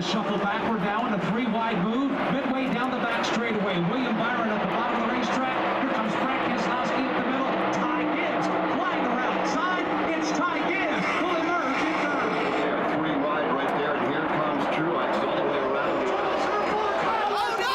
to shuffle backward now in a three-wide move. Midway down the back straightaway. William Byron at the bottom of the racetrack. Here comes Frank Keselowski up the middle. Ty Gibbs flying around side. It's Ty Gibbs. Will emerge in third. Yeah, three wide right there, and here comes Truex all the way around. Oh, no!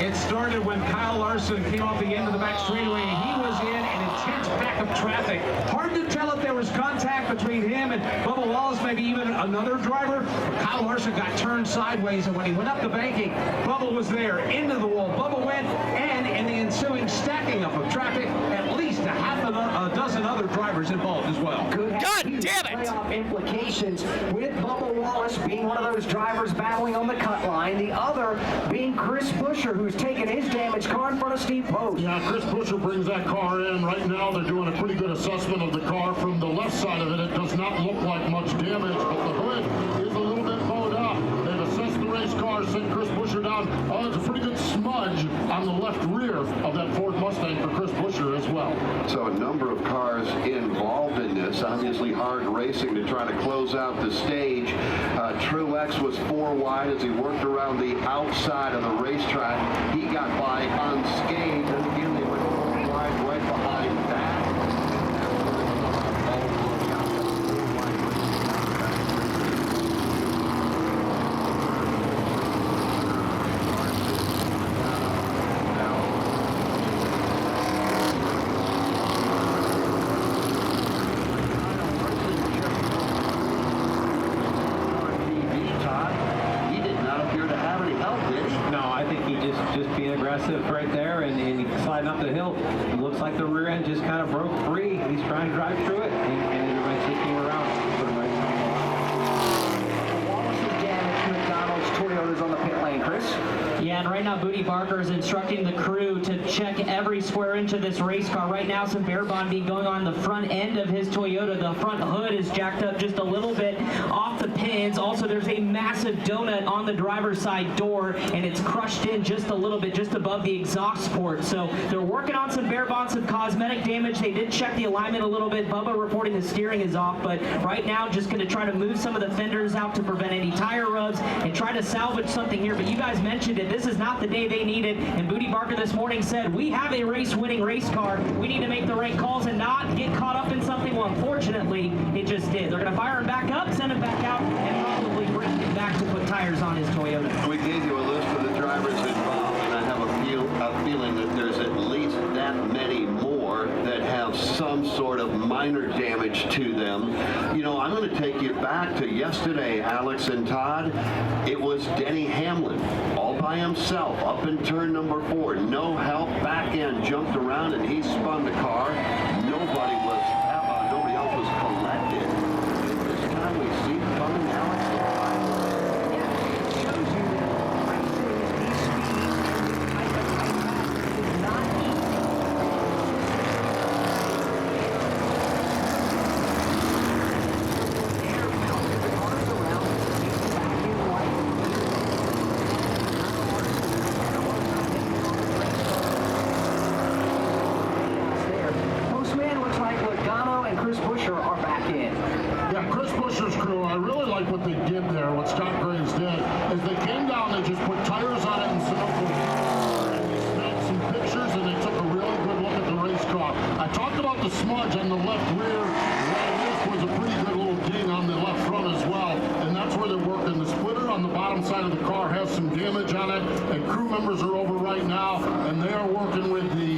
It started when Kyle Larson came off the end of the back straightaway. He was in an intense pack of traffic. Hard to tell if there was contact between him and Bubba Wallace, maybe even another driver. But Kyle Larson got turned sideways, and when he went up the banking, Bubba was there, into the wall. Bubba went, and in the ensuing stacking up of traffic, at least a dozen other drivers involved as well. God damn it! Playoff implications with Bubba Wallace being one of those drivers battling on the cut line, the other being Chris Buescher, who's taken his damaged car in front of Steve Post. Yeah, Chris Buescher brings that car in. Right now they're doing a pretty good assessment of the car. From the left side of it, it does not look like much damage, but the hood is a little bit bowed up. They've assessed the race car, sent Chris Buescher down. Oh, there's a pretty good smudge on the left rear of that Ford Mustang for Chris Buescher as well. So a number of cars involved in this. Obviously hard racing to try to close out the stage. Truex was 4 wide as he worked around the outside of the racetrack. He got by unscathed, and again they went 4 wide right behind that. Right there, and sliding up the hill. It looks like the rear end just kind of broke free. He's trying to drive through it, and it might take him around. Put him right down. Wallace has damaged McDonald's Toyotas on the pit lane, Chris. Yeah, and right now Booty Barker is instructing the crew to check every square inch of this race car. Right now some bear bonding going on the front end of his Toyota. The front hood is jacked up just a little bit off the pins. Also, there's a massive donut on the driver's side door, and it's crushed in just a little bit, just above the exhaust port. So they're working on some bear bonds, some cosmetic damage. They did check the alignment a little bit. Bubba reporting the steering is off, but right now just going to try to move some of the fenders out to prevent any tire rubs and try to salvage something here. But you guys mentioned it. This is not the day they need it. And Booty Barker this morning said, we have a race-winning race car. We need to make the right calls and not get caught up in something. Well, unfortunately, it just did. They're going to fire him back up, send him back out, and probably bring him back to put tires on his Toyota. We gave you a list of the drivers involved, and I have a feeling that there's at least that many more that have some sort of minor damage to them. You know, I'm going to take you back to yesterday, Alex and Todd. It was Denny Hamlin all by himself up in turn number 4. No help, back end jumped around, and he spun the car. Nobody else was collected. This time we see it coming, Alex. What they did there, what Scott Graves did, is they came down, they just put tires on it and set up and they snapped some pictures, and they took a really good look at the race car. I talked about the smudge on the left rear. This was a pretty good little ding on the left front as well, and that's where they're working. The splitter on the bottom side of the car has some damage on it, and crew members are over right now, and they are working with the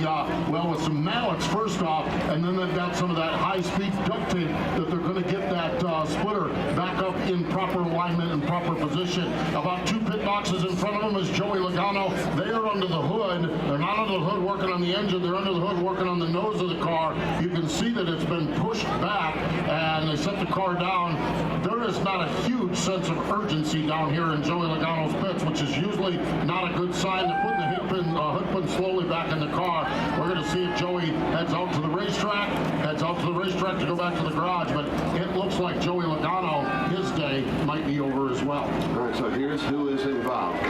with some mallets first off, and then they've got some of that high-speed duct tape that they're going to get that splitter back up in proper alignment and proper position. About 2 pit boxes in front of them is Joey Logano. They are under the hood. They're not under the hood working on the engine. They're under the hood working on the nose of the car. You can see that it's been pushed back, and they set the car down. There is not a huge sense of urgency down here in Joey Logano's pits, which is usually not a good sign. They're putting the hood pin slowly back in the car. We're going to see if Joey heads out to the racetrack, to go back to the garage, but it looks like Joey Logano, his day might be over as well. All right, so here's who is involved.